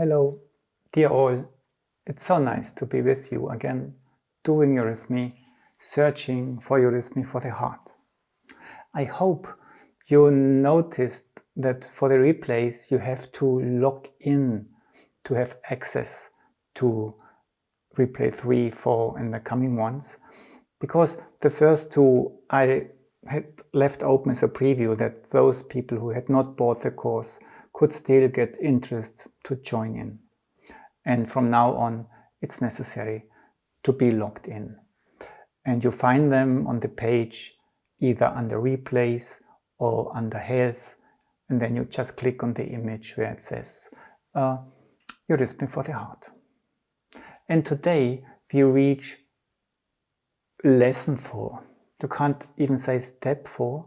Hello, dear all. It's so nice to be with you again, doing eurythmy, searching for eurythmy for the heart. I hope you noticed that for the replays you have to log in to have access to replay 3, 4 and the coming ones, because the first two I had left open as a preview that those people who had not bought the course could still get interest to join in. And from now on, it's necessary to be logged in. And you find them on the page either under replays or under health, and then you just click on the image where it says eurythmy for the heart. And today we reach lesson 4. You can't even say step 4,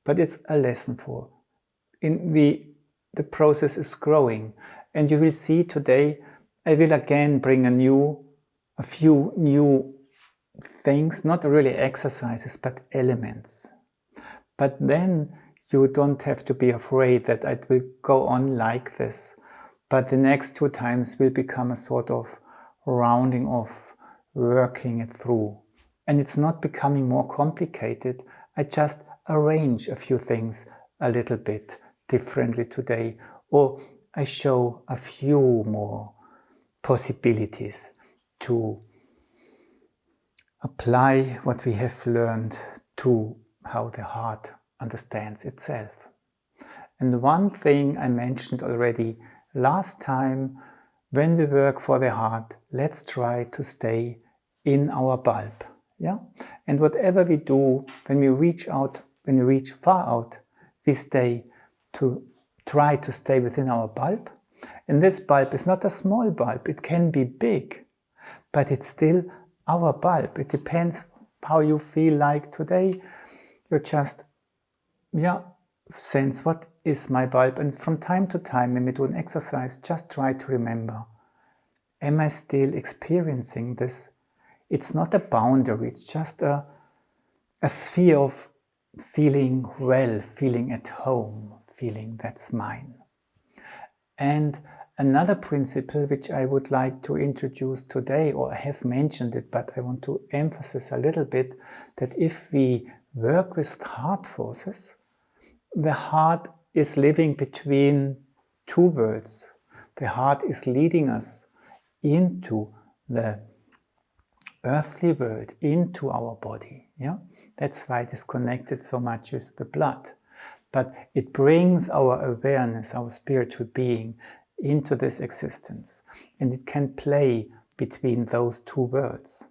but it's a lesson 4. The process is growing, and you will see today I will again bring a few new things, not really exercises, but elements. But then you don't have to be afraid that it will go on like this, but the next 2 times will become a sort of rounding off, working it through. And it's not becoming more complicated. I just arrange a few things a little bit differently today, or I show a few more possibilities to apply what we have learned to how the heart understands itself. And one thing I mentioned already last time, when we work for the heart, let's try to stay in our bulb. Yeah? And whatever we do, when we reach out, when we reach far out, we try to stay within our bulb. And this bulb is not a small bulb, it can be big, but it's still our bulb. It depends how you feel like today. You just, sense what is my bulb. And from time to time, when we do an exercise, just try to remember, am I still experiencing this? It's not a boundary, it's just a sphere of feeling well, feeling at home, feeling that's mine. And another principle which I would like to introduce today, or I have mentioned it, but I want to emphasize a little bit, that if we work with heart forces, the heart is living between 2 worlds. The heart is leading us into the earthly world, into our body. Yeah? That's why it is connected so much with the blood. But it brings our awareness, our spiritual being, into this existence. And it can play between those 2 worlds.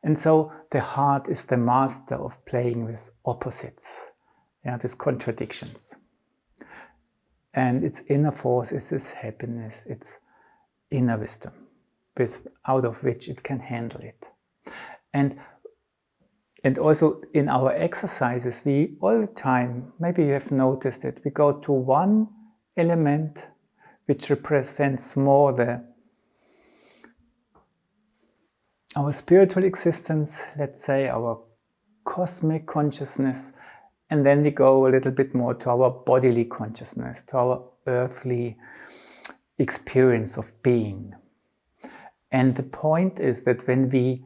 And so the heart is the master of playing with opposites, with contradictions. And its inner force is this happiness, its inner wisdom, out of which it can handle it. And also in our exercises, we all the time, maybe you have noticed it, we go to one element which represents more our spiritual existence, let's say our cosmic consciousness, and then we go a little bit more to our bodily consciousness, to our earthly experience of being. And the point is that when we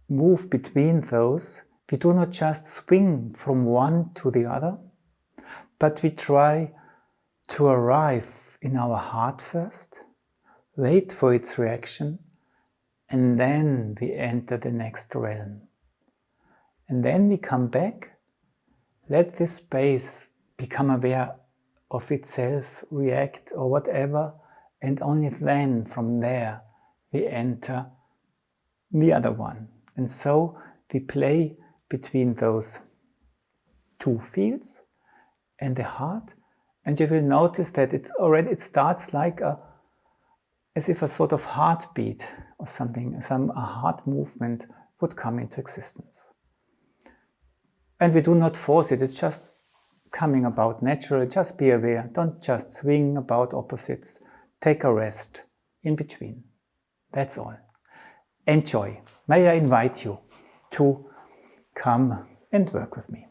move between those, we do not just swing from one to the other, but we try to arrive in our heart first, wait for its reaction, and then we enter the next realm. And then we come back, let this space become aware of itself, react or whatever, and only then from there we enter the other one. And so we play between those 2 fields and the heart, and you will notice that it starts like as if a sort of heartbeat or something, a heart movement would come into existence. And we do not force it, it's just coming about naturally. Just be aware, don't just swing about opposites, take a rest in between. That's all. Enjoy. May I invite you to come and work with me.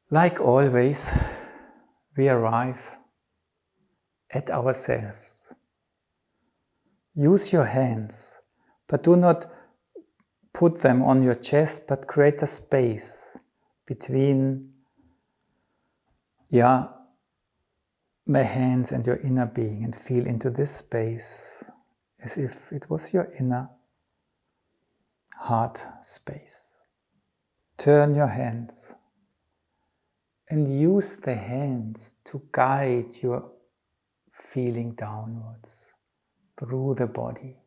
Like always, we arrive at ourselves. Use your hands, but do not put them on your chest, but create a space between my hands and your inner being, and feel into this space as if it was your inner heart space. Turn your hands and use the hands to guide your feeling downwards through the body,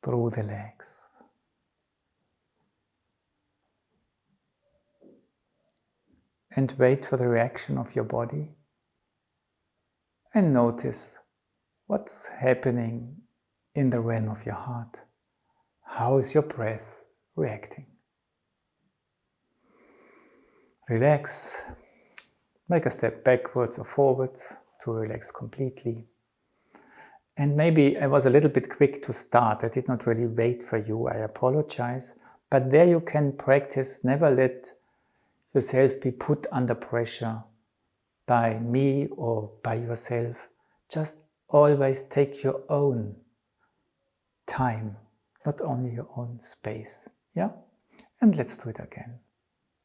through the legs. And wait for the reaction of your body and notice what's happening in the realm of your heart. How is your breath reacting? Relax. Make a step backwards or forwards to relax completely. And maybe I was a little bit quick to start. I did not really wait for you. I apologize. But there you can practice. Never let yourself be put under pressure by me or by yourself. Just always take your own time, not only your own space. Yeah? And let's do it again.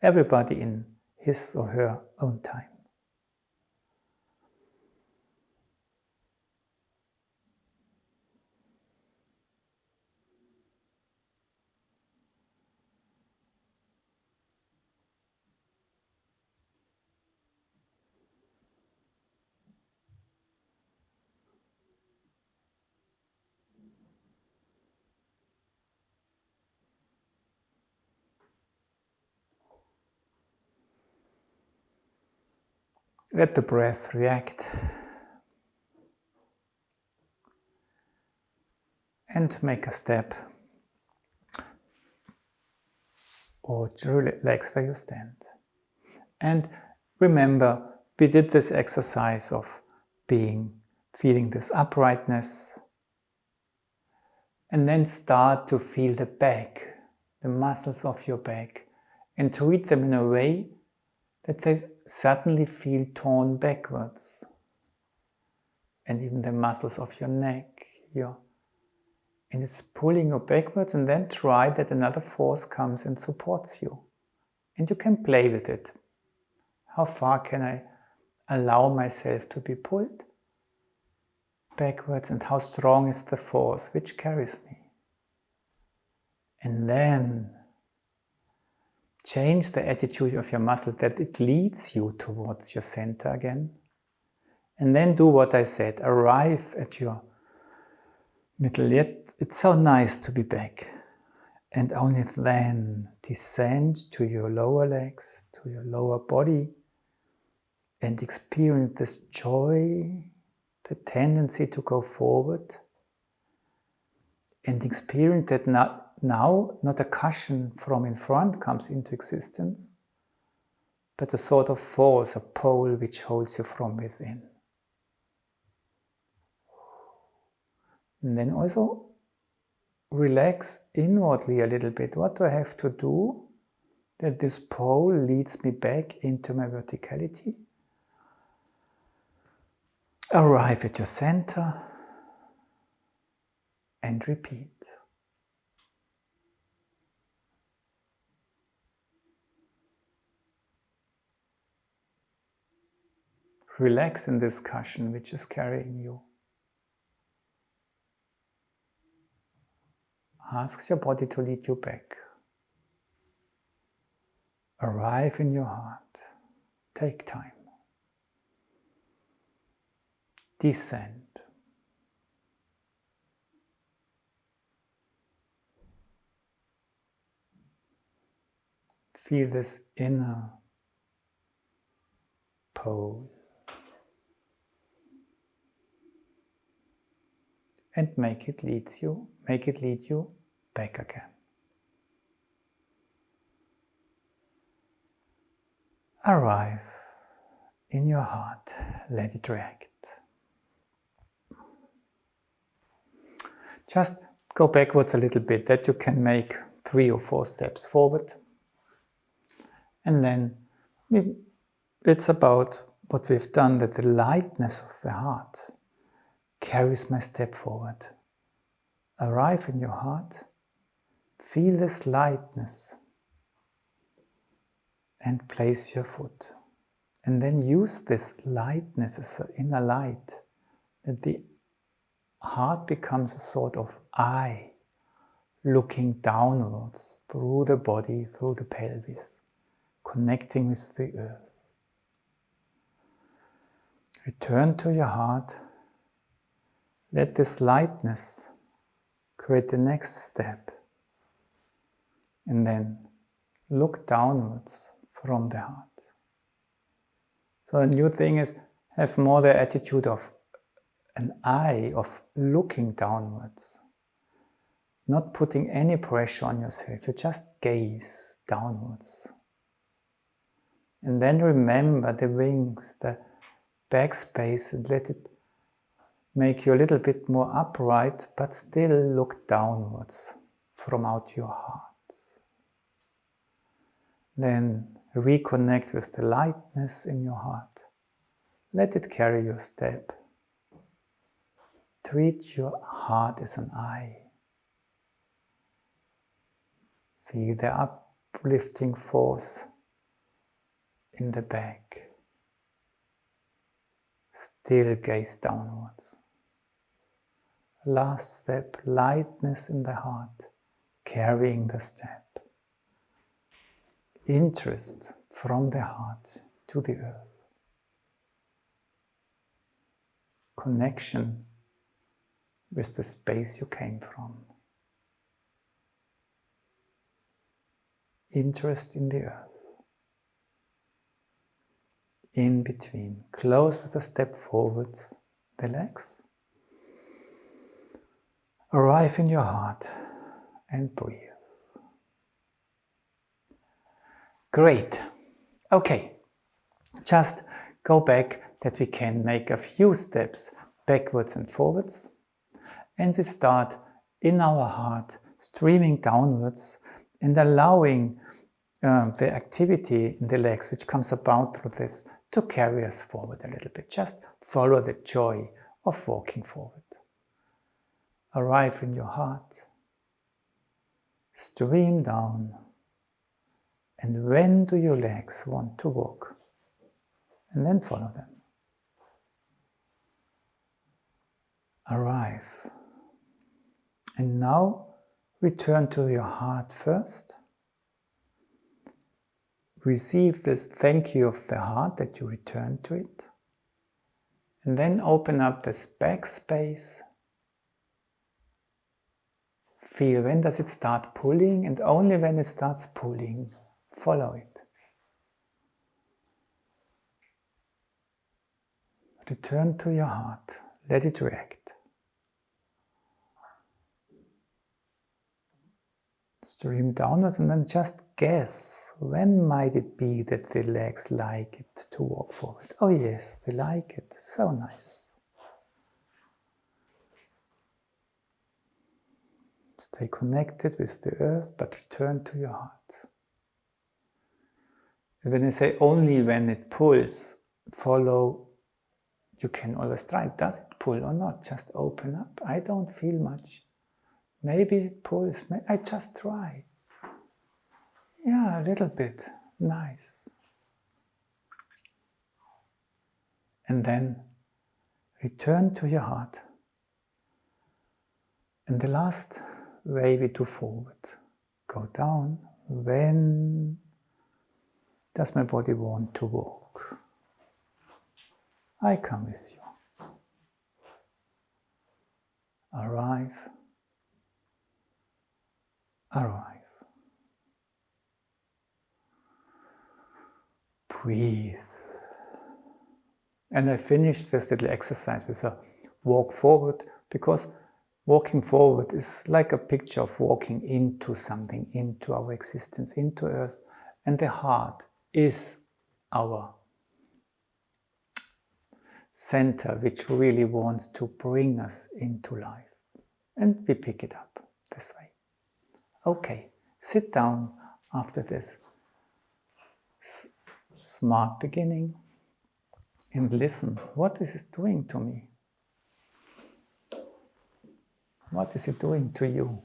Everybody in his or her own time. Let the breath react. And make a step or to relax where you stand. And remember, we did this exercise of feeling this uprightness, and then start to feel the back, the muscles of your back, and treat them in a way that they suddenly feel torn backwards. And even the muscles of your neck, and it's pulling you backwards, and then try that another force comes and supports you. And you can play with it. How far can I allow myself to be pulled backwards, and how strong is the force which carries me? And then change the attitude of your muscle that it leads you towards your center again. And then do what I said, arrive at your middle. Yet it's so nice to be back. And only then descend to your lower legs, to your lower body, and experience this joy, the tendency to go forward, and experience that now not a cushion from in front comes into existence, but a sort of force, a pole which holds you from within. And then also relax inwardly a little bit. What do I have to do that this pole leads me back into my verticality? Arrive at your center and repeat. Relax in this cushion which is carrying you. Ask your body to lead you back. Arrive in your heart. Take time. Descend. Feel this inner pole. And make it lead you back again. Arrive in your heart, let it react. Just go backwards a little bit, that you can make 3 or 4 steps forward. And then it's about what we've done, that the lightness of the heart carries my step forward. Arrive in your heart, feel this lightness, and place your foot. And then use this lightness as an inner light, that the heart becomes a sort of eye, looking downwards through the body, through the pelvis, connecting with the earth. Return to your heart. Let this lightness create the next step. And then look downwards from the heart. So a new thing is, have more the attitude of an eye, of looking downwards. Not putting any pressure on yourself, you just gaze downwards. And then remember the wings, the back space, and let it make you a little bit more upright, but still look downwards from out your heart. Then reconnect with the lightness in your heart. Let it carry your step. Treat your heart as an eye. Feel the uplifting force in the back. Still gaze downwards. Last step, lightness in the heart, carrying the step. Interest from the heart to the earth. Connection with the space you came from. Interest in the earth. In between. Close with a step forwards. The legs. Arrive in your heart and breathe. Great. Okay. Just go back that we can make a few steps backwards and forwards. And we start in our heart, streaming downwards and allowing the activity in the legs, which comes about through this, to carry us forward a little bit. Just follow the joy of walking forward. Arrive in your heart, stream down, and when do your legs want to walk? And then follow them. Arrive. And now return to your heart first. Receive this thank you of the heart that you return to it. And then open up this back space. Feel when does it start pulling, and only when it starts pulling, follow it. Return to your heart. Let it react. Stream downwards and then just guess, when might it be that the legs like it to walk forward? Oh yes, they like it. So nice. Stay connected with the earth, but return to your heart. And when I say only when it pulls, follow. You can always try. Does it pull or not? Just open up. I don't feel much. Maybe it pulls. I just try. Yeah, a little bit. Nice. And then return to your heart. And the last way we do forward. Go down. When does my body want to walk? I come with you. Arrive. Arrive. Breathe. And I finish this little exercise with a walk forward, because walking forward is like a picture of walking into something, into our existence, into earth. And the heart is our center, which really wants to bring us into life. And we pick it up this way. Okay, sit down after this smart beginning. and listen. What is it doing to me? What is it doing to you?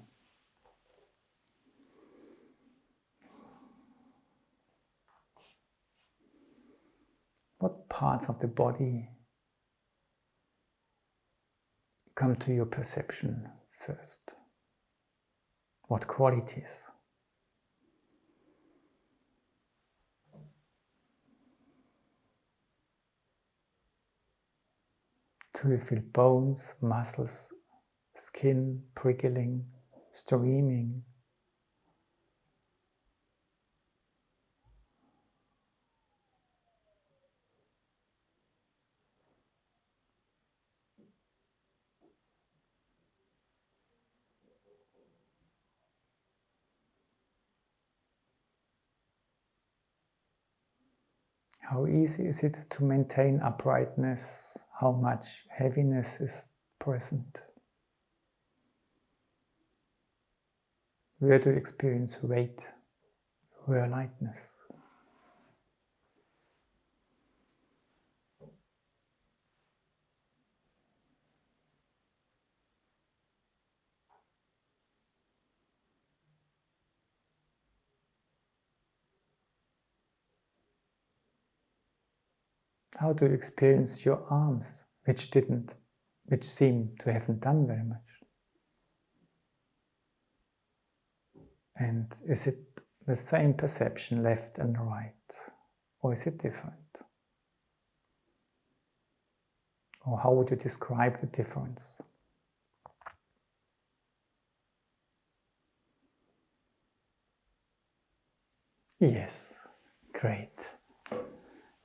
What parts of the body come to your perception first? What qualities? Do you feel bones, muscles, skin prickling, streaming? How easy is it to maintain uprightness? How much heaviness is present? Where do you experience weight? Where lightness? How do you experience your arms, which seem to haven't done very much? And is it the same perception left and right? Or is it different? Or how would you describe the difference? Yes, great.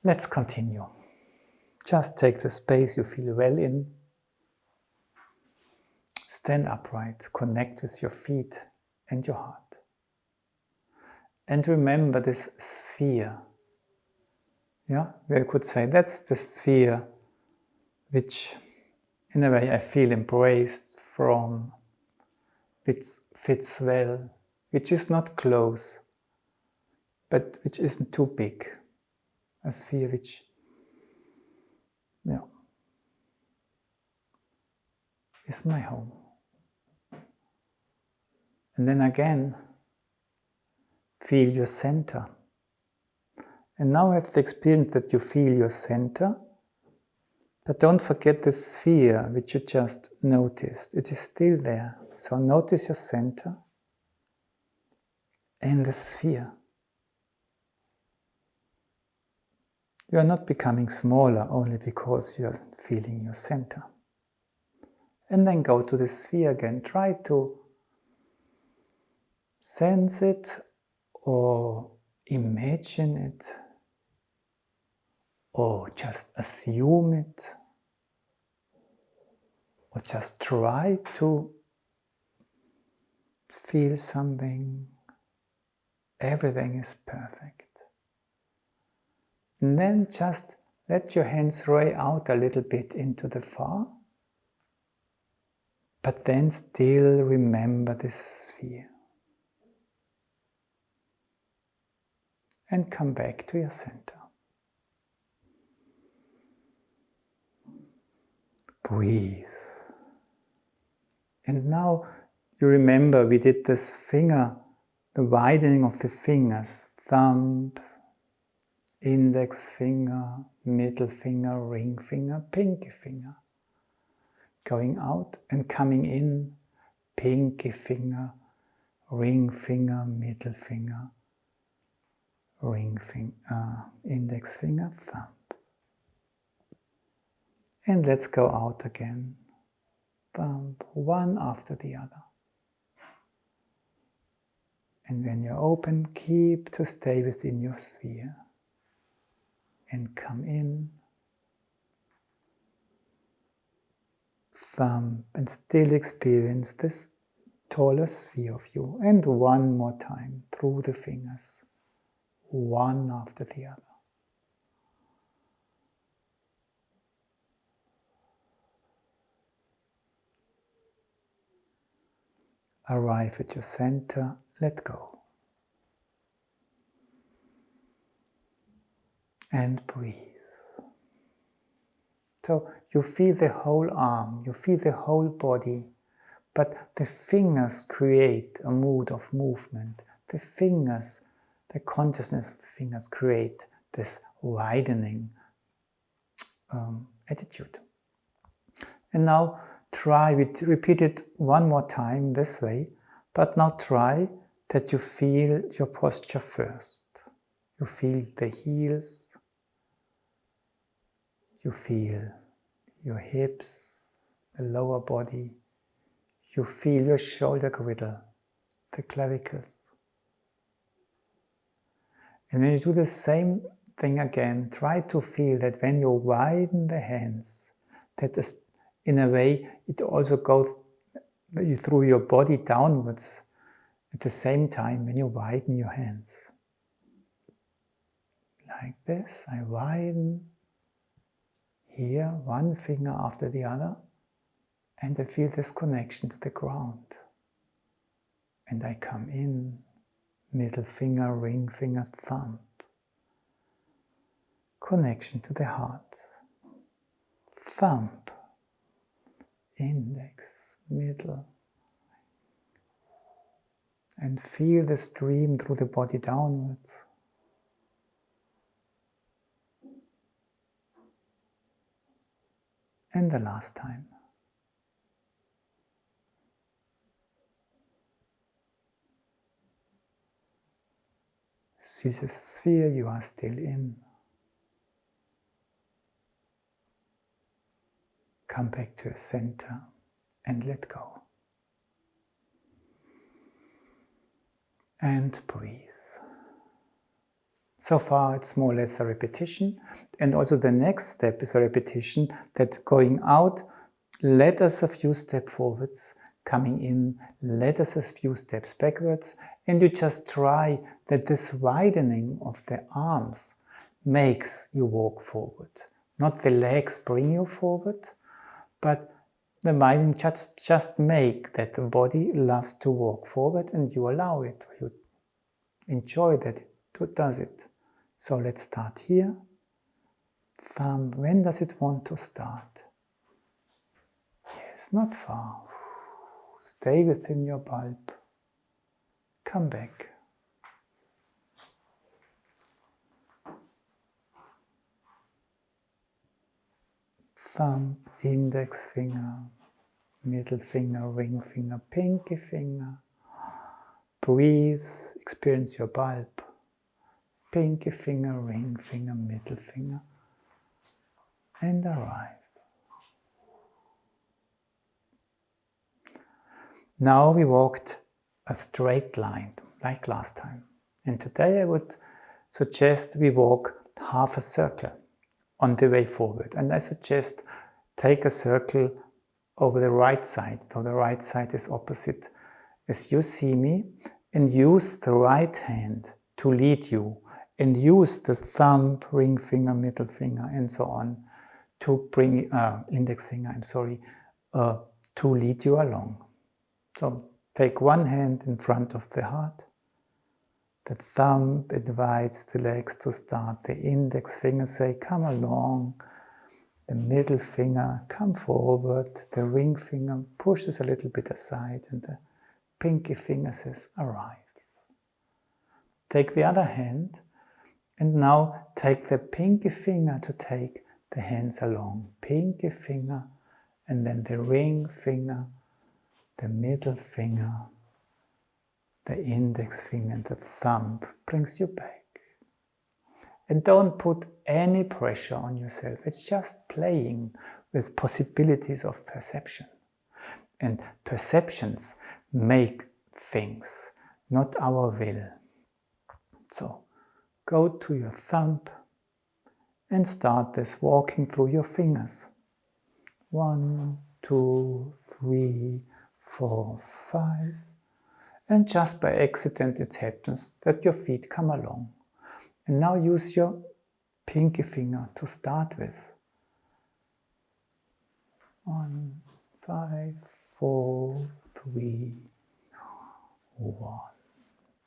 Let's continue. Just take the space you feel well in. Stand upright, connect with your feet and your heart. And remember this sphere. Yeah, we could say that's the sphere which, in a way, I feel embraced from, which fits well, which is not close, but which isn't too big. A sphere which, is my home. And then again, feel your center. And now have the experience that you feel your center, but don't forget the sphere which you just noticed. It is still there. So notice your center and the sphere. You are not becoming smaller only because you are feeling your center. And then go to the sphere again. Try to sense it or imagine it or just assume it or just try to feel something. Everything is perfect. And then just let your hands ray out a little bit into the far, but then still remember this sphere. And come back to your center. Breathe. And now you remember we did this finger, the widening of the fingers, thumb, index finger, middle finger, ring finger, pinky finger. Going out and coming in, pinky finger, ring finger, middle finger, ring finger, index finger, thumb. And let's go out again, thumb, one after the other. And when you're open, keep to stay within your sphere. And come in, thumb, and still experience this taller sphere of you. And one more time through the fingers, one after the other. Arrive at your center, let go. And breathe. So you feel the whole arm, you feel the whole body, but the fingers create a mood of movement. The fingers, the consciousness of the fingers create this widening attitude. And now try, repeat it one more time this way, but now try that you feel your posture first. You feel the heels, you feel your hips, the lower body, you feel your shoulder girdle, the clavicles. And when you do the same thing again, try to feel that when you widen the hands, that is, in a way it also goes through your body downwards at the same time when you widen your hands. Like this, I widen here, one finger after the other, and I feel this connection to the ground. And I come in, middle finger, ring finger, thumb. Connection to the heart. Thumb, index, middle. And feel the stream through the body downwards. And the last time. See the sphere you are still in. Come back to your center and let go. And breathe. So far it's more or less a repetition, and also the next step is a repetition that going out, let us a few steps forwards, coming in, let us a few steps backwards, and you just try that this widening of the arms makes you walk forward. Not the legs bring you forward, but the widening just make that the body loves to walk forward and you allow it, you enjoy that it does it. So let's start here. Thumb, when does it want to start? Yes, not far. Stay within your bulb. Come back. Thumb, index finger, middle finger, ring finger, pinky finger. Breathe, experience your bulb. Pinky finger, ring finger, middle finger, and arrive. Now we walked a straight line, like last time. And today I would suggest we walk half a circle on the way forward. And I suggest take a circle over the right side, so the right side is opposite as you see me, and use the right hand to lead you. And use the thumb, ring finger, middle finger, and so on to bring, index finger, to lead you along. So take one hand in front of the heart. The thumb invites the legs to start. The index finger say, come along. The middle finger, come forward. The ring finger pushes a little bit aside. And the pinky finger says, arrive. Take the other hand. And now take the pinky finger to take the hands along. Pinky finger, and then the ring finger, the middle finger, the index finger, and the thumb brings you back. And don't put any pressure on yourself. It's just playing with possibilities of perception. And perceptions make things, not our will. So, go to your thumb and start this walking through your fingers. 1, 2, 3, 4, 5. And just by accident it happens that your feet come along. And now use your pinky finger to start with. 1, 5, 4, 3, 1.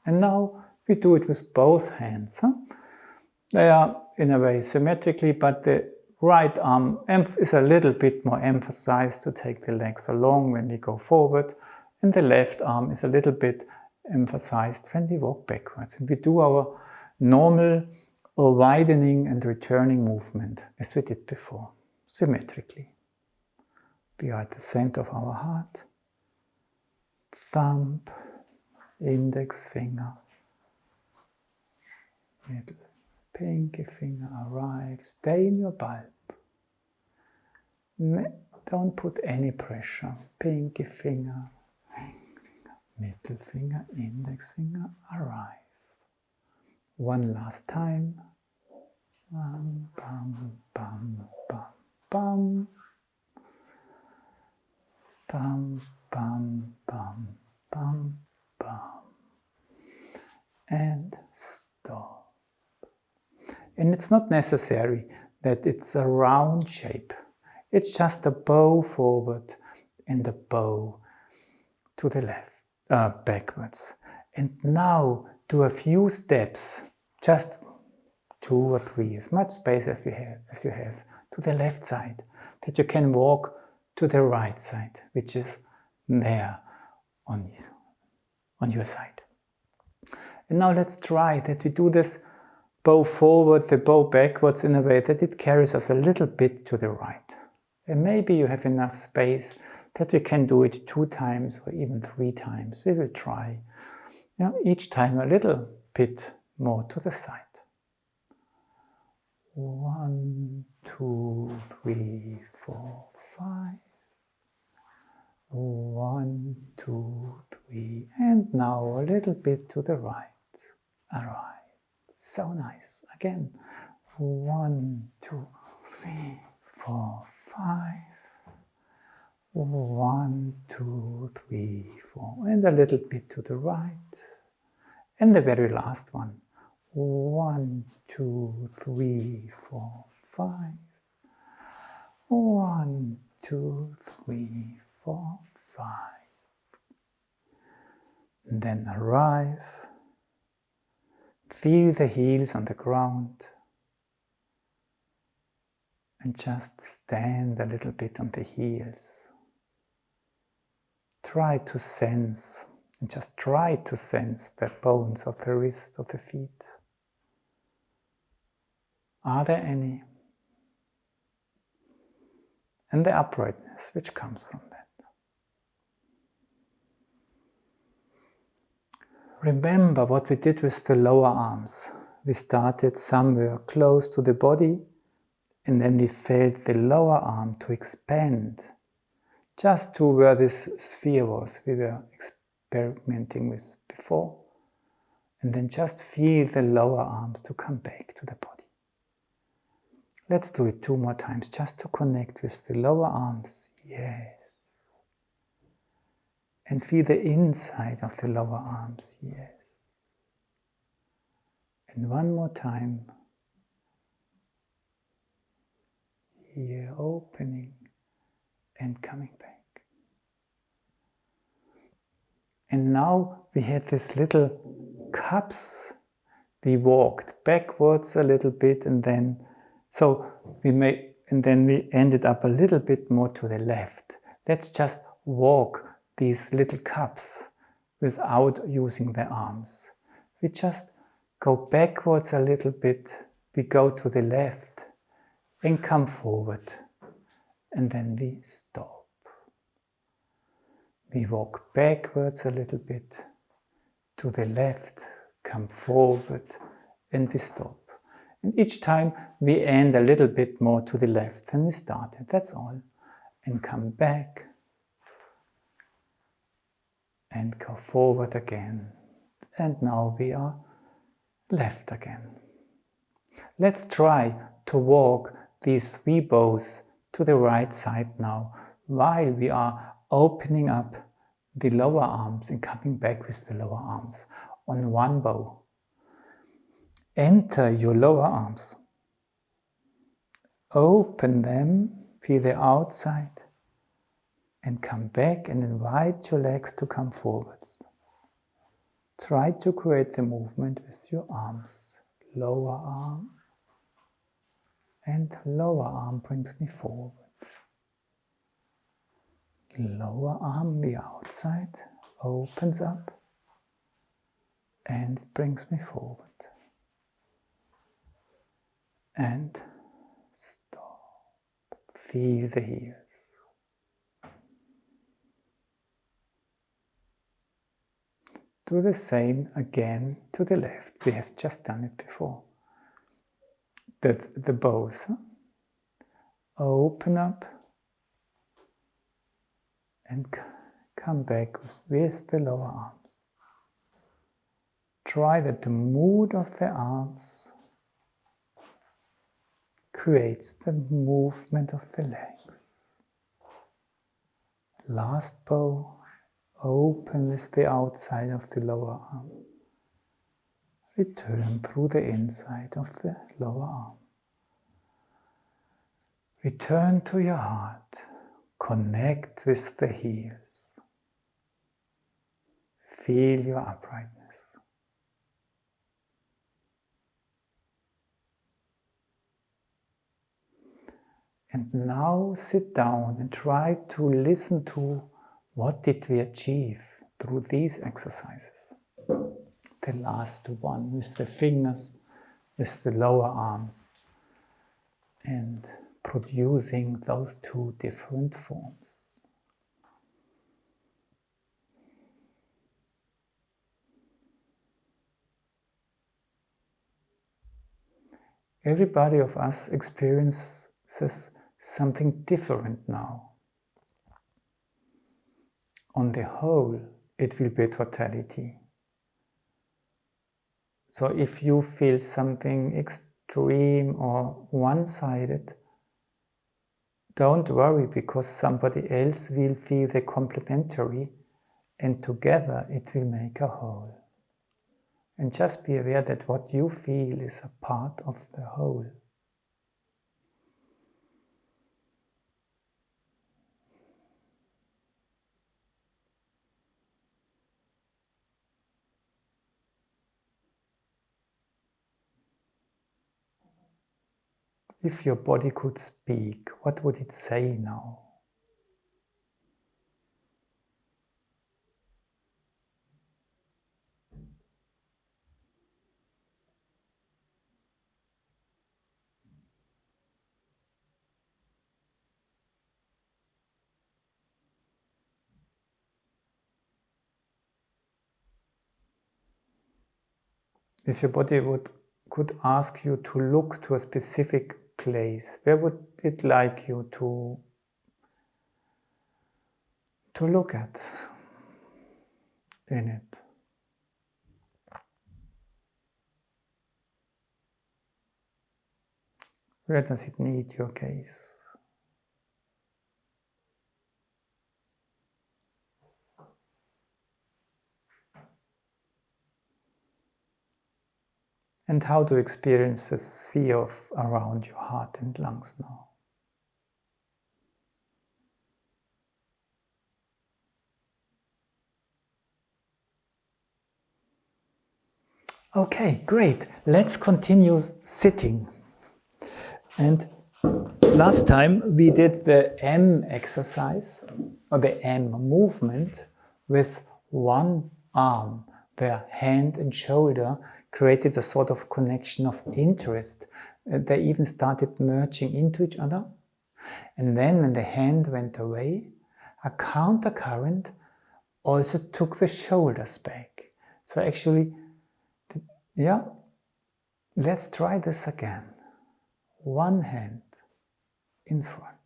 And now we do it with both hands. They are in a way symmetrically, but the right arm is a little bit more emphasized to take the legs along when we go forward, and the left arm is a little bit emphasized when we walk backwards. And we do our normal or widening and returning movement as we did before, symmetrically. We are at the center of our heart. Thumb, index finger, middle, pinky finger arrive. Stay in your bulb. Don't put any pressure. Pinky finger, middle finger, index finger arrive. One last time. Bum, bum, bum, bum, bum. Bum, bum, bum, bum, bum. And stop. And it's not necessary that it's a round shape. It's just a bow forward and a bow to the left, backwards. And now do a few steps, just 2 or 3, as much space as you have, to the left side, that you can walk to the right side, which is there on your side. And now let's try that we do this bow forward, the bow backwards in a way that it carries us a little bit to the right. And maybe you have enough space that we can do it 2 times or even 3 times. We will try, each time a little bit more to the side. 1, 2, 3, 4, 5. 1, 2, 3, and now a little bit to the right. Arrive. So nice. Again. 1, 2, 3, 4, 5. 1, 2, 3, 4, and a little bit to the right. And the very last one. 1, 2, 3, 4, 5. 1, 2, 3, 4, 5. And then arrive. Feel the heels on the ground. And just stand a little bit on the heels. Try to sense, and just try to sense the bones of the wrists of the feet. Are there any? And the uprightness which comes from that. Remember what we did with the lower arms. We started somewhere close to the body, and then we felt the lower arm to expand, just to where this sphere was we were experimenting with before. And then just feel the lower arms to come back to the body. Let's do it 2 more times, just to connect with the lower arms. Yes. And feel the inside of the lower arms. Yes. And 1 more time. Here, opening and coming back. And now we had these little cups. We walked backwards a little bit, and then we ended up a little bit more to the left. Let's just walk these little cups without using the arms. We just go backwards a little bit. We go to the left and come forward, and then we stop. We walk backwards a little bit to the left, come forward, and we stop. And each time we end a little bit more to the left than we started, that's all. And come back and go forward again. And now we are left again. Let's try to walk these 3 bows to the right side now, while we are opening up the lower arms and coming back with the lower arms on 1 bow. Enter your lower arms. Open them, feel the outside, and come back and invite your legs to come forwards. Try to create the movement with your arms. Lower arm and lower arm brings me forward. Lower arm, the outside, opens up and it brings me forward. And stop. Feel the heels. Do the same again to the left. We have just done it before. The bows. Open up and come back with the lower arms. Try that the mood of the arms creates the movement of the legs. Last bow, open with the outside of the lower arm. Return through the inside of the lower arm. Return to your heart. Connect with the heels. Feel your uprightness. And now sit down and try to listen to what did we achieve through these exercises. The last one with the fingers, with the lower arms, and producing those two different forms. Everybody of us experiences something different now. On the whole, it will be totality. So if you feel something extreme or one-sided, don't worry, because somebody else will feel the complementary, and together it will make a whole. And just be aware that what you feel is a part of the whole. If your body could speak, what would it say now? If your body could ask you to look to a specific place, where would it like you to look at in it? Where does it need your gaze? And how to experience the sphere around your heart and lungs now? Okay, great. Let's continue sitting. And last time we did the M exercise, or the M movement, with one arm, where hand and shoulder created a sort of connection of interest. They even started merging into each other. And then when the hand went away, a countercurrent also took the shoulders back. So actually, let's try this again. One hand in front.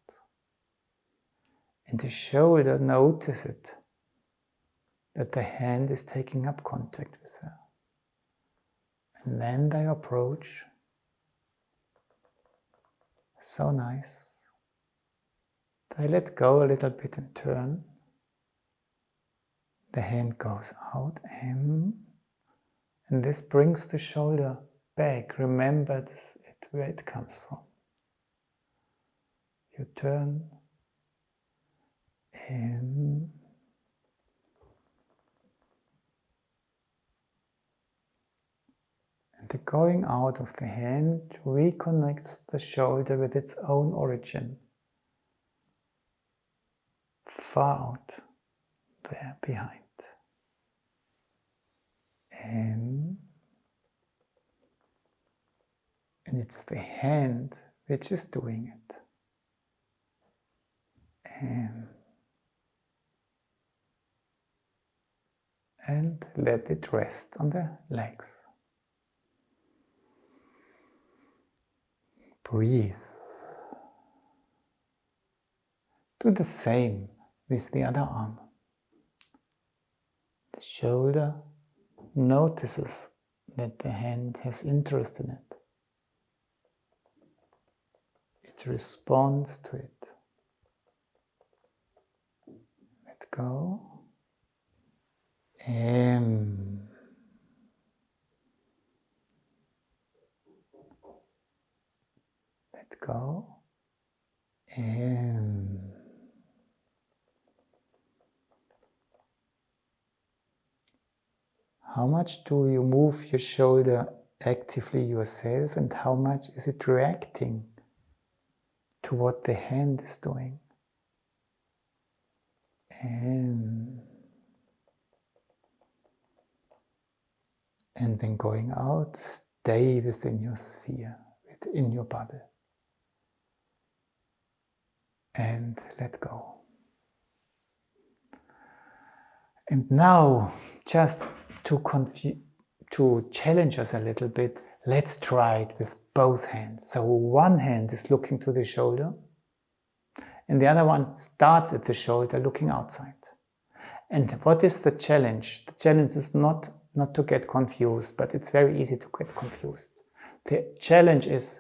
And the shoulder notices that the hand is taking up contact with her. And then they approach. So nice. They let go a little bit and turn. The hand goes out, and this brings the shoulder back. Remember where it comes from. You turn in, The going out of the hand reconnects the shoulder with its own origin, far out there behind. And it's the hand which is doing it. And let it rest on the legs. Breathe. Do the same with the other arm. The shoulder notices that the hand has interest in it. It responds to it. Let go. Let go. How much do you move your shoulder actively yourself, and how much is it reacting to what the hand is doing? And then going out, stay within your sphere, within your bubble. And let go. And now, just to challenge us a little bit, let's try it with both hands. So one hand is looking to the shoulder, and the other one starts at the shoulder looking outside. And what is the challenge? The challenge is not to get confused, but it's very easy to get confused. The challenge is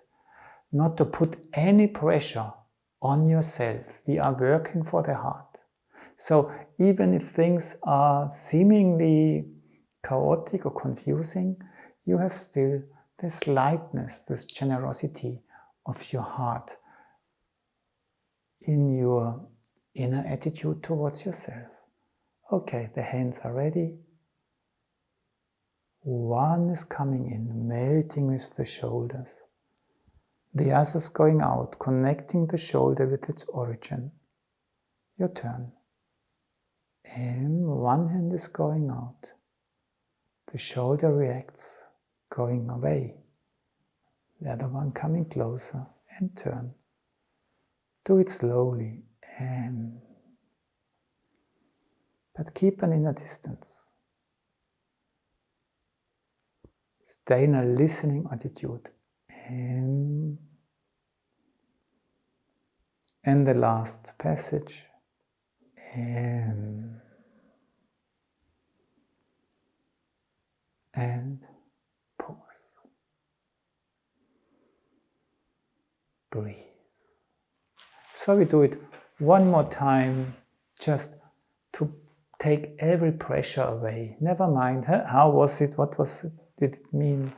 not to put any pressure on yourself. We are working for the heart. So even if things are seemingly chaotic or confusing, you have still this lightness, this generosity of your heart in your inner attitude towards yourself. Okay, the hands are ready. One is coming in, melting with the shoulders. The other is going out, connecting the shoulder with its origin. Your turn. And one hand is going out. The shoulder reacts, going away. The other one coming closer, and turn. Do it slowly, but keep an inner distance. Stay in a listening attitude. And the last passage. And pause. Breathe. So we do it one more time, just to take every pressure away. Never mind, how was it, what was it, did it mean?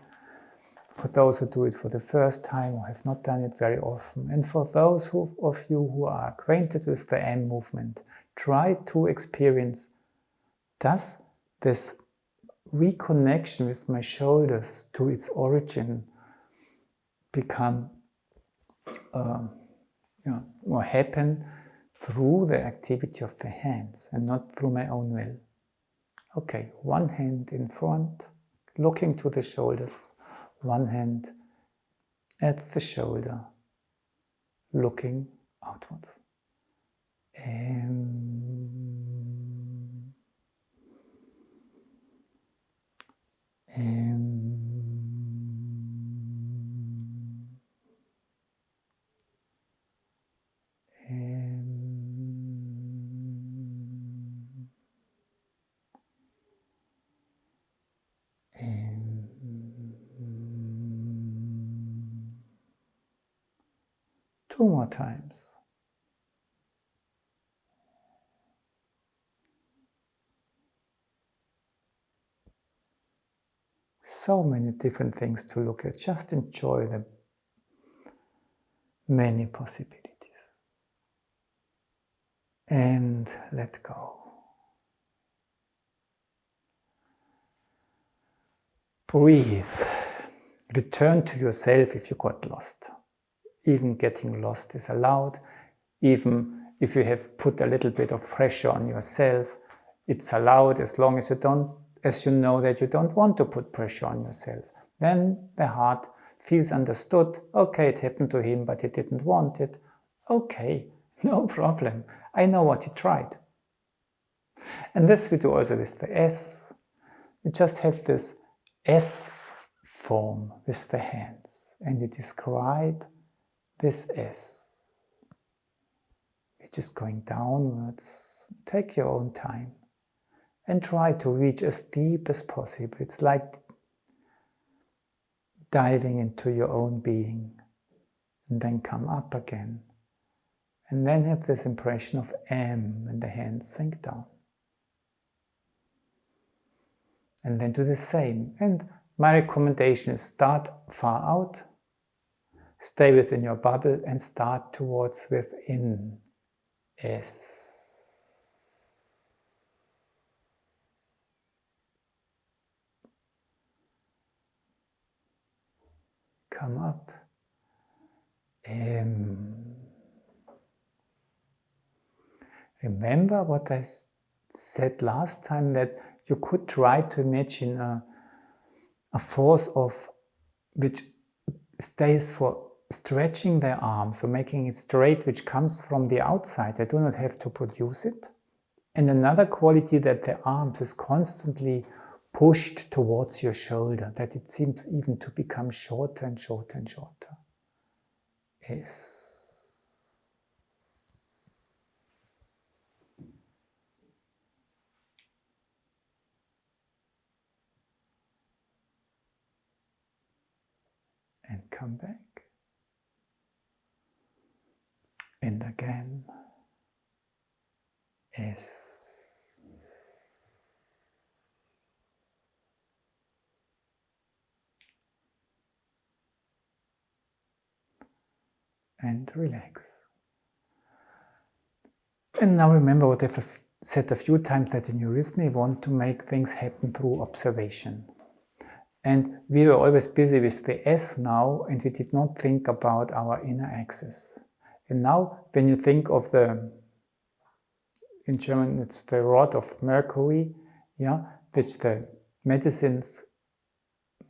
For those who do it for the first time or have not done it very often. And for those of you who are acquainted with the M movement, try to experience, does this reconnection with my shoulders to its origin become or happen through the activity of the hands and not through my own will? Okay, one hand in front, looking to the shoulders. One hand at the shoulder, looking outwards. Two more times. So many different things to look at. Just enjoy the many possibilities. And let go. Breathe. return to yourself if you got lost. Even getting lost is allowed. Even if you have put a little bit of pressure on yourself, it's allowed as long as you know that you don't want to put pressure on yourself. Then the heart feels understood. Okay, it happened to him, but he didn't want it. Okay, no problem. I know what he tried. And this we do also with the S. You just have this S form with the hands, and you describe this S, which is going downwards. Take your own time and try to reach as deep as possible. It's like diving into your own being, and then come up again, and then have this impression of M when the hands sink down. And then do the same. And my recommendation is start far out, stay within your bubble, and start towards within. S. Come up. M. Remember what I said last time, that you could try to imagine a force of which stays for stretching their arm, so making it straight, which comes from the outside. They do not have to produce it. And another quality, that the arms is constantly pushed towards your shoulder, that it seems even to become shorter and shorter and shorter. S. And come back. And again. S. And relax. And now remember what I've said a few times, that in eurythmy we want to make things happen through observation. And we were always busy with the S now, and we did not think about our inner axis. And now when you think of in German it's the rod of Mercury, which the medicines,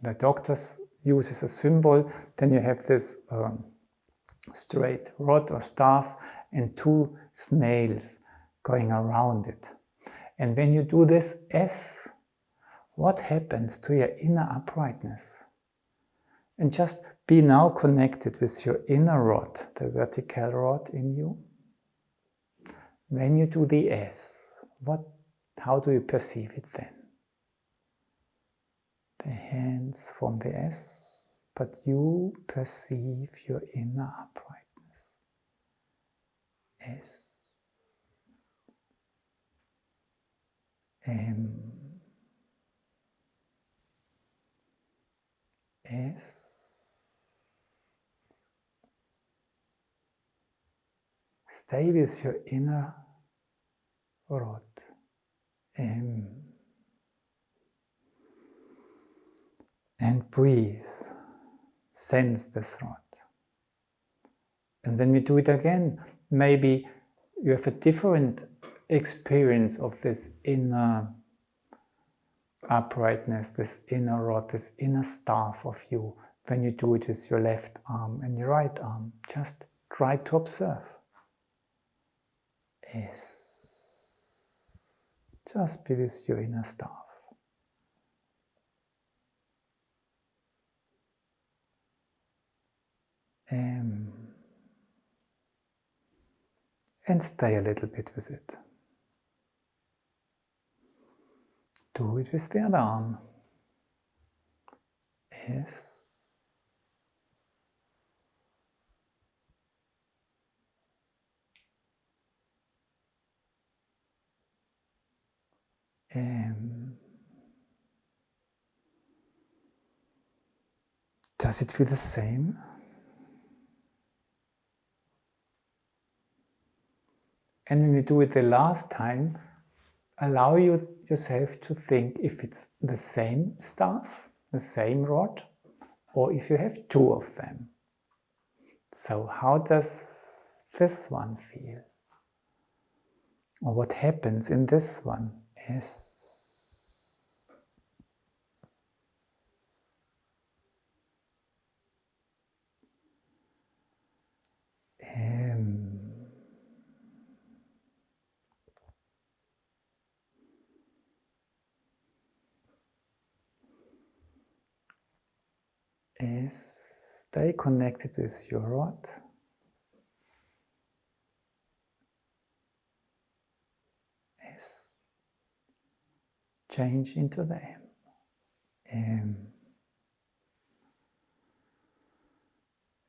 the doctors use as a symbol, then you have this straight rod or staff and two snails going around it. And when you do this S, what happens to your inner uprightness? And just be now connected with your inner rod, the vertical rod in you. When you do the S, how do you perceive it then? The hands form the S, but you perceive your inner uprightness. S. M. S. Stay with your inner rod. M. And breathe. Sense this rod. And then we do it again. Maybe you have a different experience of this inner uprightness, this inner rod, this inner staff of you when you do it with your left arm and your right arm. Just try to observe. S. Just be with your inner staff. M. And stay a little bit with it. Do it with the other arm. S. M. Does it feel the same? And when you do it the last time, allow yourself to think if it's the same staff, the same rod, or if you have two of them. So how does this one feel? Or what happens in this one is stay connected with your rod. Change into the M.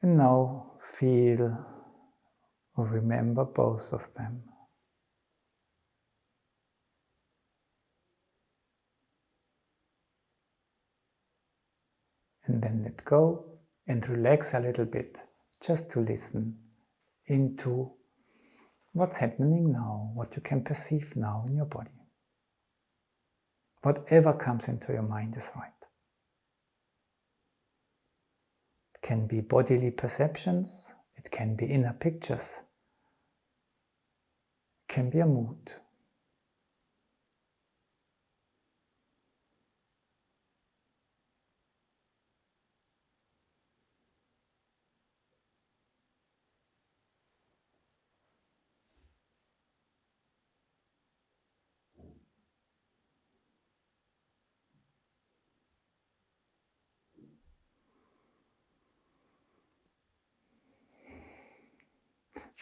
And now feel or remember both of them. And then let go and relax a little bit, just to listen into what's happening now, what you can perceive now in your body. Whatever comes into your mind is right. It can be bodily perceptions, it can be inner pictures, it can be a mood.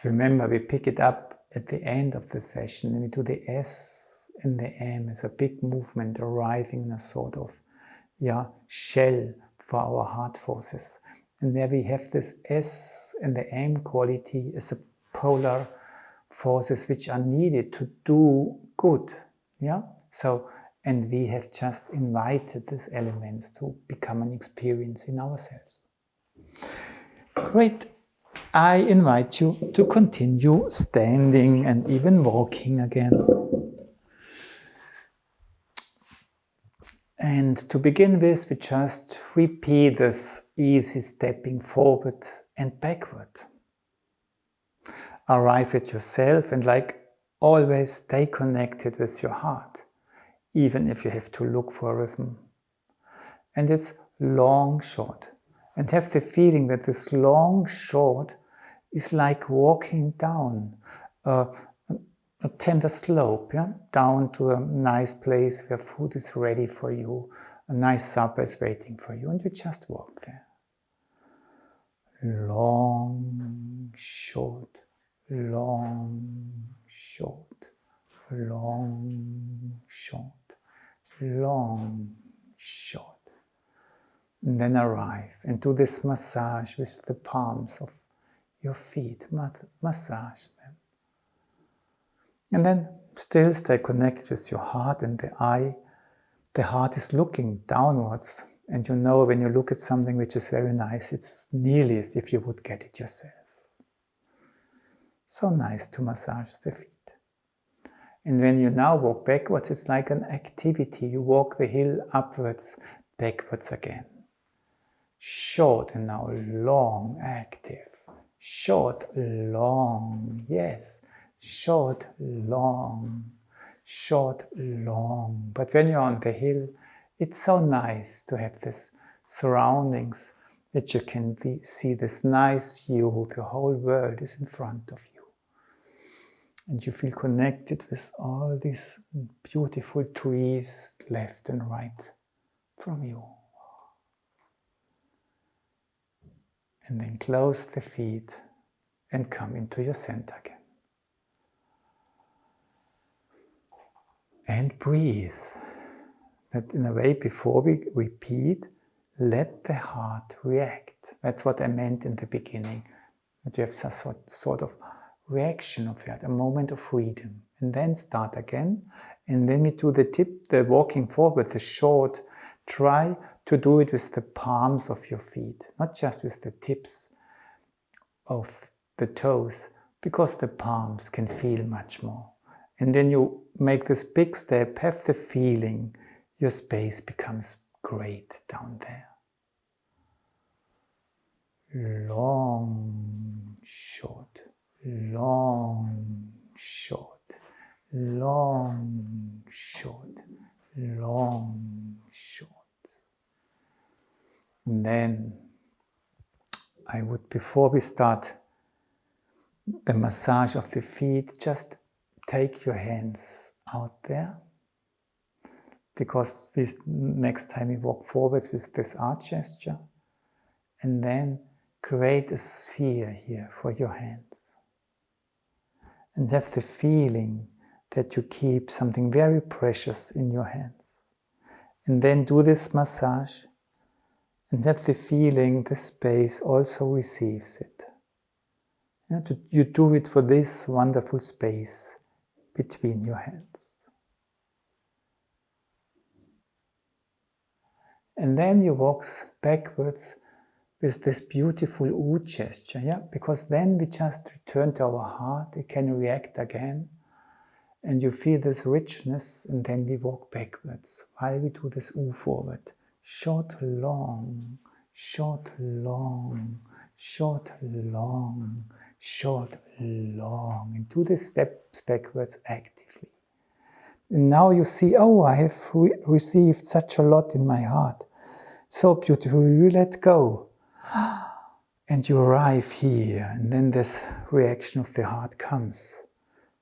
Remember, we pick it up at the end of the session and we do the S and the M as a big movement arriving in a sort of shell for our heart forces. And there we have this S and the M quality as a polar forces which are needed to do good. And we have just invited these elements to become an experience in ourselves. Great. I invite you to continue standing and even walking again. And to begin with, we just repeat this easy stepping forward and backward. Arrive at yourself and, like always, stay connected with your heart, even if you have to look for a rhythm. And it's long, short. And have the feeling that this long, short is like walking down a tender slope, down to a nice place where food is ready for you, a nice supper is waiting for you, and you just walk there. Long, short, long, short, long, short, long, short. And then arrive and do this massage with the palms of your feet, massage them. And then still stay connected with your heart and the eye. The heart is looking downwards, and you know when you look at something which is very nice, it's nearly as if you would get it yourself. So nice to massage the feet. And when you now walk backwards, it's like an activity. You walk the hill upwards, backwards again. Short and now long, active. Short, long, yes. Short, long, short, long. But when you're on the hill, it's so nice to have this surroundings that you can see this nice view. The whole world is in front of you. And you feel connected with all these beautiful trees left and right from you. And then close the feet and come into your center again. And breathe. That in a way, before we repeat, let the heart react. That's what I meant in the beginning. That you have some sort of reaction of that, a moment of freedom. And then start again. And when we do the walking forward, the short, try to do it with the palms of your feet, not just with the tips of the toes, because the palms can feel much more. And then you make this big step, have the feeling your space becomes great down there. long, short, long, short, long, short, long, short. And then I would, before we start the massage of the feet, just take your hands out there, because next time we walk forwards with this arch gesture, and then create a sphere here for your hands. And have the feeling that you keep something very precious in your hands. And then do this massage and have the feeling the space also receives it. You do it for this wonderful space between your hands. And then you walk backwards with this beautiful U gesture, because then we just return to our heart, it can react again, and you feel this richness, and then we walk backwards while we do this U forward. Short, long, short, long, short, long, short, long, and do the steps backwards actively. And now you see, oh, I have received such a lot in my heart. So beautiful, you let go. And you arrive here, and then this reaction of the heart comes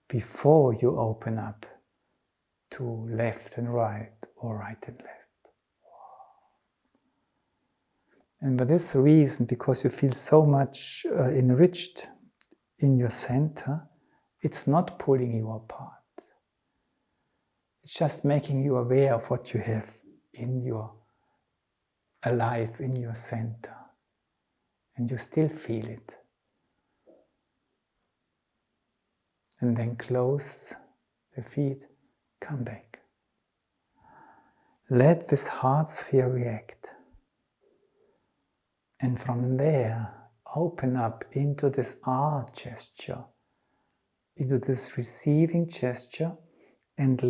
before you open up to left and right, or right and left. And for this reason, because you feel so much enriched in your center, it's not pulling you apart. It's just making you aware of what you have alive in your center. And you still feel it. And then close the feet, come back. Let this heart sphere react. And from there, open up into this R gesture, into this receiving gesture, and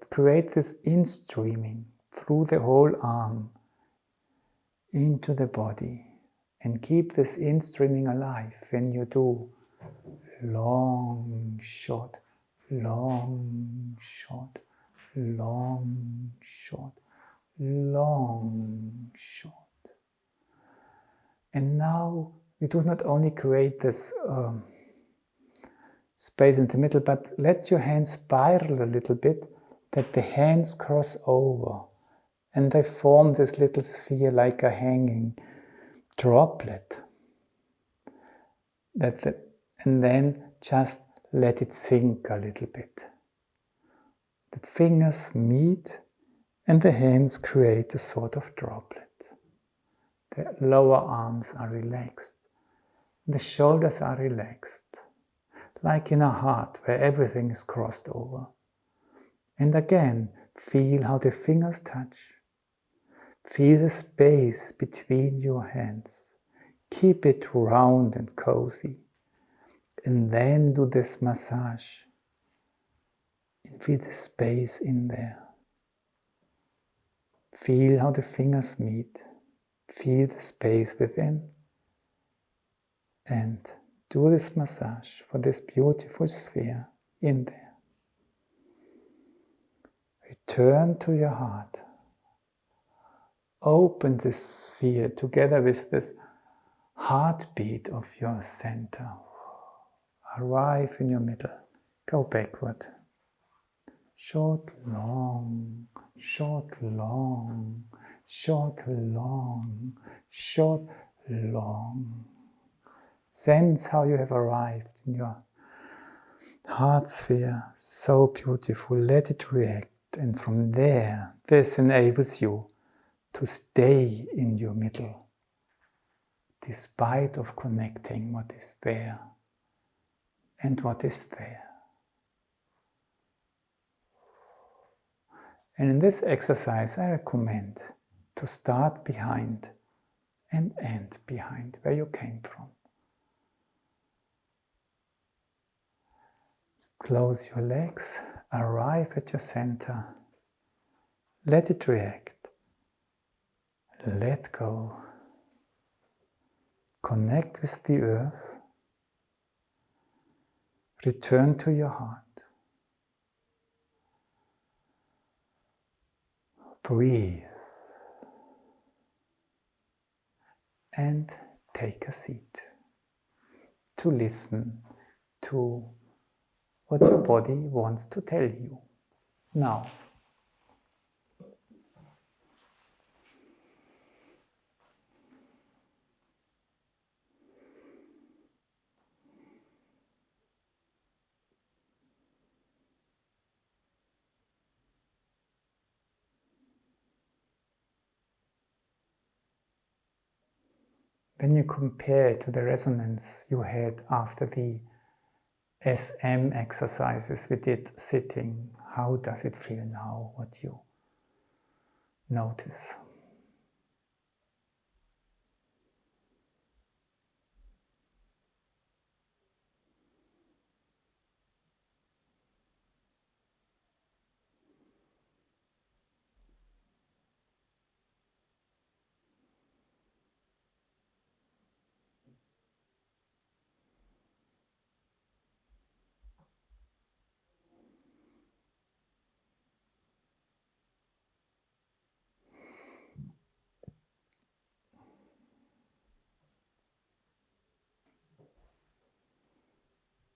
create this in-streaming through the whole arm into the body. And keep this in-streaming alive when you do long, short, long, short, long, short, long, short. And now we do not only create this space in the middle, but let your hands spiral a little bit, that the hands cross over and they form this little sphere like a hanging droplet. And then just let it sink a little bit. The fingers meet and the hands create a sort of droplet. The lower arms are relaxed. The shoulders are relaxed, like in a heart where everything is crossed over. And again, feel how the fingers touch. Feel the space between your hands. Keep it round and cozy. And then do this massage. And feel the space in there. Feel how the fingers meet. Feel the space within. And do this massage for this beautiful sphere in there. Return to your heart. Open this sphere together with this heartbeat of your center. Arrive in your middle. Go backward. Short, long, short, long, short, long, short, long. Sense how you have arrived in your heart sphere. So beautiful. Let it react. And from there, this enables you to stay in your middle, despite of connecting what is there and what is there. And in this exercise, I recommend to start behind and end behind where you came from. Close your legs, arrive at your center, let it react, let go, Connect with the earth. Return to your heart. Breathe. And take a seat to listen to what your body wants to tell you now. When you compare to the resonance you had after the SM exercises we did sitting, how does it feel now, what you notice?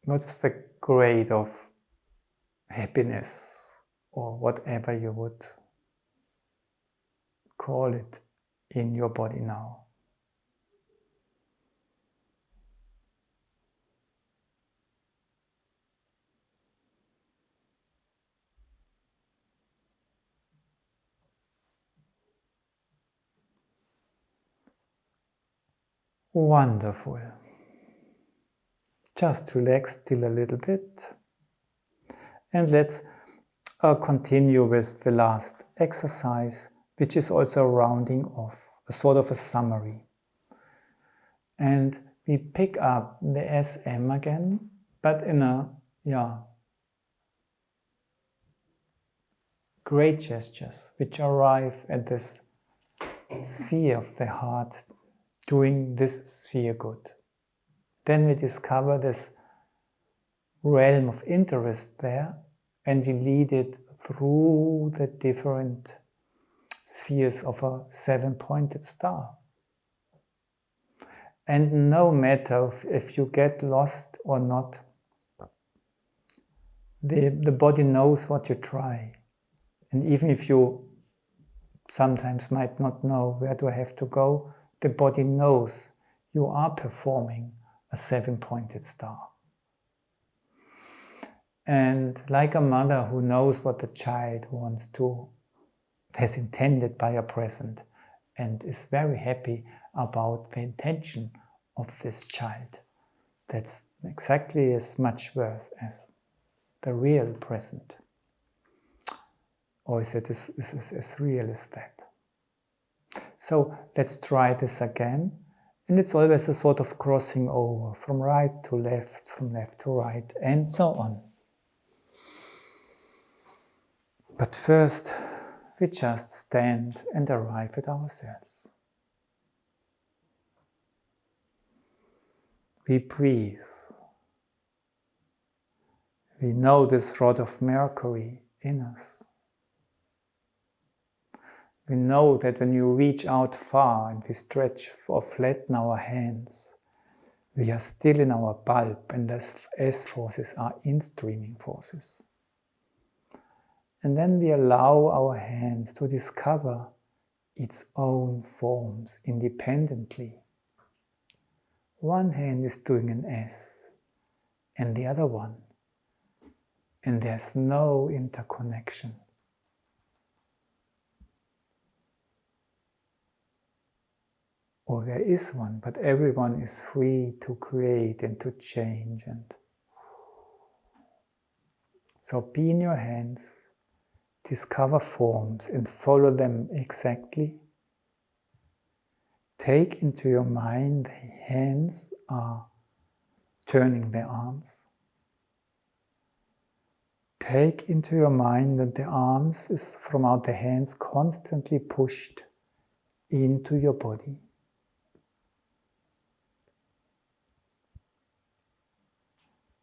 What's the grade of happiness or whatever you would call it in your body now? Wonderful. Just relax still a little bit. And let's continue with the last exercise, which is also a rounding off, a sort of a summary. And we pick up the SM again, but in a great gestures, which arrive at this sphere of the heart, doing this sphere good. Then we discover this realm of interest there, and we lead it through the different spheres of a 7-pointed star. And no matter if you get lost or not, the body knows what you try. And even if you sometimes might not know where do I have to go, the body knows you are performing a 7-pointed star. And like a mother who knows what the child has intended by a present, and is very happy about the intention of this child, that's exactly as much worth as the real present. Or is it as real as that? So let's try this again. And it's always a sort of crossing over from right to left, from left to right, and so on. But first, we just stand and arrive at ourselves. We breathe. We know this rod of Mercury in us. We know that when you reach out far and we stretch or flatten our hands, we are still in our bulb, and the S forces are in-streaming forces. And then we allow our hands to discover its own forms independently. One hand is doing an S and the other one, and there's no interconnection. Or there is one, but everyone is free to create and to change. And so be in your hands, discover forms and follow them exactly. Take into your mind the hands are turning their arms. Take into your mind that the arms is from out the hands constantly pushed into your body.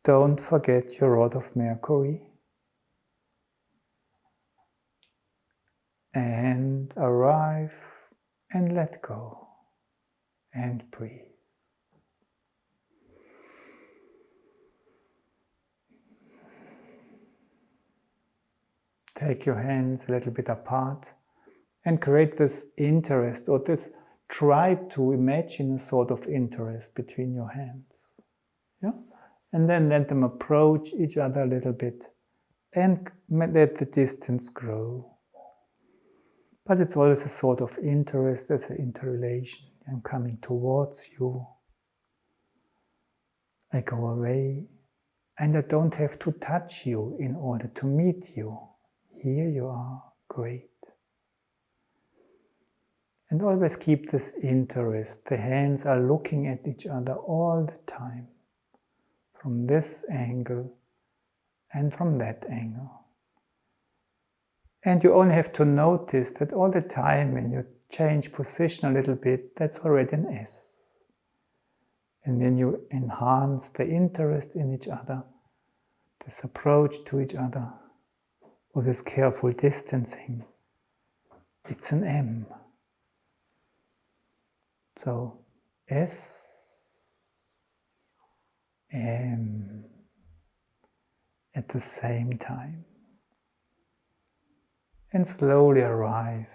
don't forget your rod of Mercury. And arrive and let go and breathe. Take your hands a little bit apart and create this interest, or try to imagine a sort of interest between your hands. Yeah? And then let them approach each other a little bit and let the distance grow. But it's always a sort of interest, that's an interrelation. I'm coming towards you. I go away, and I don't have to touch you in order to meet you. Here you are, great. And always keep this interest. The hands are looking at each other all the time, from this angle and from that angle. And you only have to notice that all the time when you change position a little bit, that's already an S. And when you enhance the interest in each other, this approach to each other, or this careful distancing, it's an M. So S, M at the same time. And slowly arrive.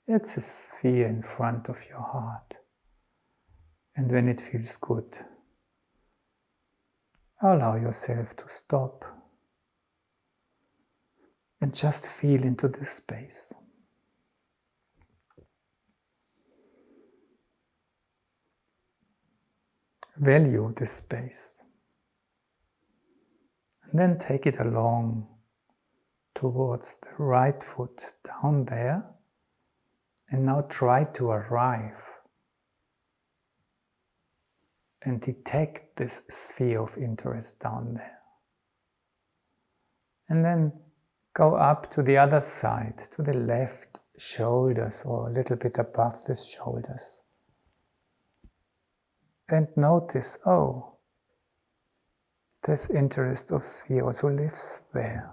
It's a sphere in front of your heart. And when it feels good, allow yourself to stop and just feel into this space. Value this space. And then take it along towards the right foot down there, and now try to arrive and detect this sphere of interest down there. And then go up to the other side, to the left shoulders, or a little bit above the shoulders. And notice, oh, this interest of sphere also lives there.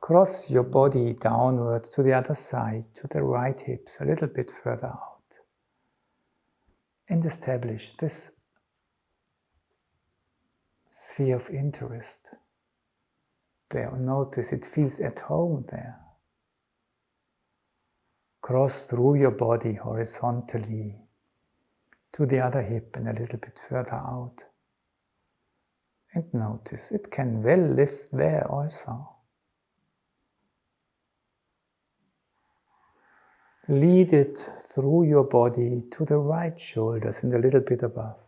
Cross your body downward to the other side, to the right hips, a little bit further out. And establish this sphere of interest there. Notice it feels at home there. Cross through your body horizontally to the other hip and a little bit further out. And notice it can well live there also. Lead it through your body to the right shoulders and a little bit above.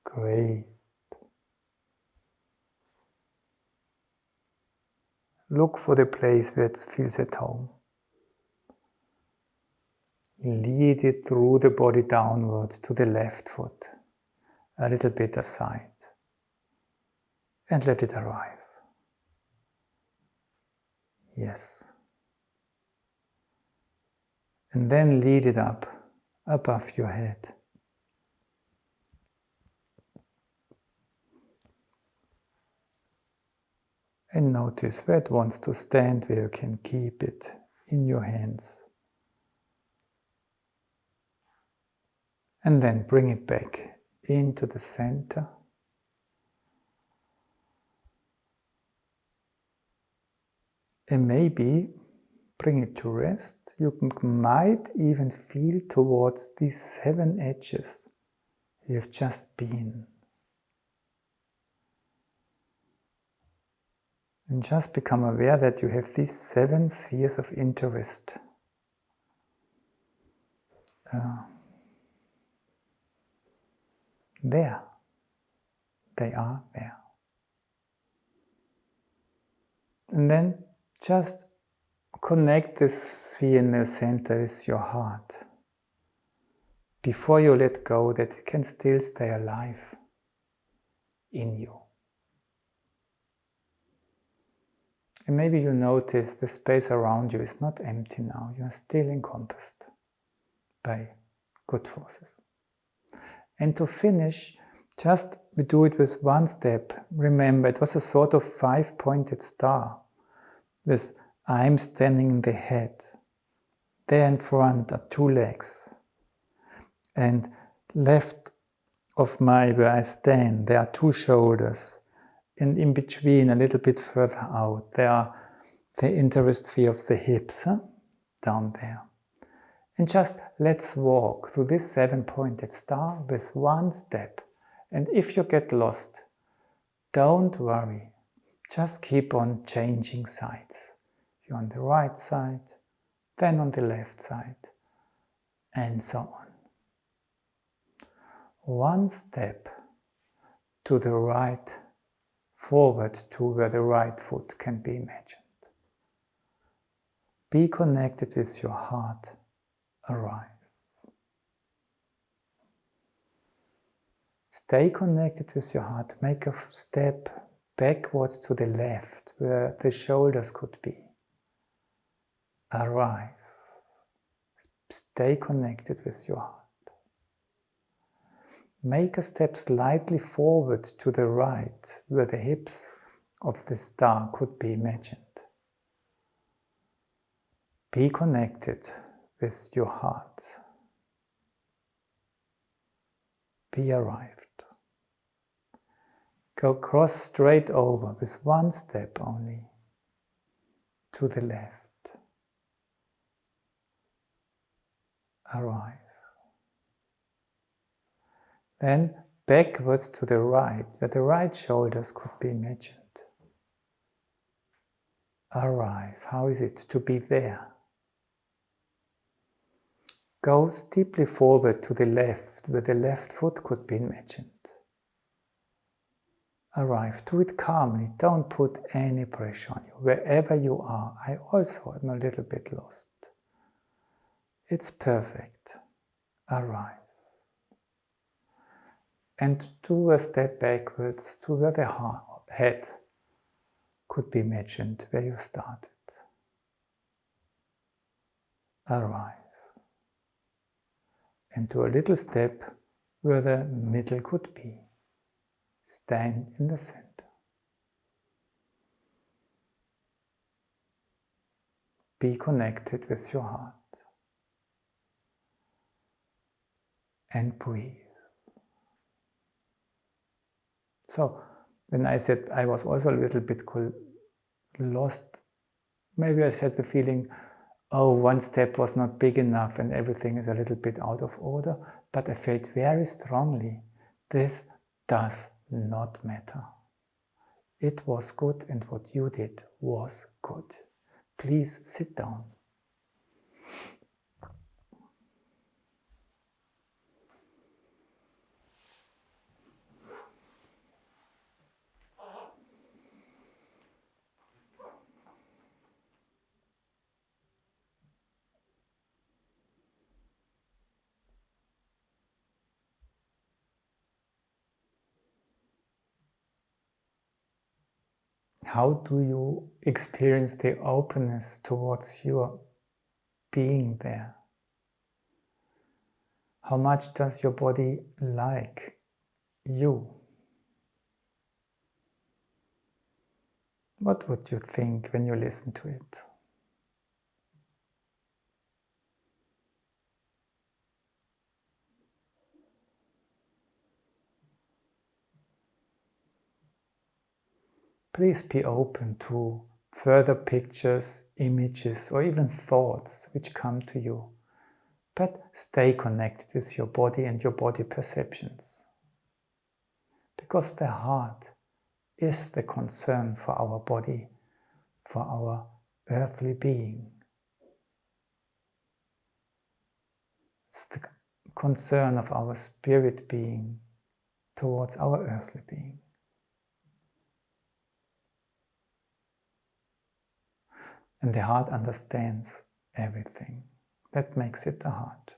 Great. Look for the place where it feels at home. Lead it through the body downwards to the left foot, a little bit aside, and let it arrive. Yes. And then lead it up, above your head. And notice where it wants to stand, where you can keep it in your hands. And then bring it back into the center. And maybe bring it to rest. You might even feel towards these 7 edges you have just been. And just become aware that you have these 7 spheres of interest. There. They are there. And then just connect this sphere in the center with your heart. Before you let go, that it can still stay alive in you. And maybe you notice the space around you is not empty now. You are still encompassed by good forces. And to finish, just we do it with one step. Remember, it was a sort of 5-pointed star with I'm standing in the head. There in front are 2 legs. And left of where I stand, there are 2 shoulders. And in between, a little bit further out, there are the intersphere of the hips, down there. And just let's walk through this 7-pointed star with one step. And if you get lost, don't worry. Just keep on changing sides. You're on the right side, then on the left side, and so on. One step to the right, forward to where the right foot can be imagined. Be connected with your heart. Arrive. Stay connected with your heart. Make a step backwards to the left, where the shoulders could be. Arrive. Stay connected with your heart. Make a step slightly forward to the right, where the hips of the star could be imagined. Be connected with your heart. Be arrived. Go cross straight over with one step only to the left. Arrive. Then backwards to the right, where the right shoulders could be imagined. Arrive. How is it to be there? Go steeply forward to the left, where the left foot could be imagined. Arrive. Do it calmly. Don't put any pressure on you. Wherever you are, I also am a little bit lost. It's perfect. Arrive. And do a step backwards to where the head could be imagined, where you started. Arrive. And do a little step where the middle could be. Stand in the center. Be connected with your heart. And breathe. So, when I said I was also a little bit lost, maybe I had the feeling, oh, one step was not big enough and everything is a little bit out of order, but I felt very strongly, this does not matter. It was good and what you did was good. Please sit down. How do you experience the openness towards your being there? How much does your body like you? What would you think when you listen to it? Please be open to further pictures, images, or even thoughts which come to you. But stay connected with your body and your body perceptions. Because the heart is the concern for our body, for our earthly being. It's the concern of our spirit being towards our earthly being. And the heart understands everything. That makes it the heart.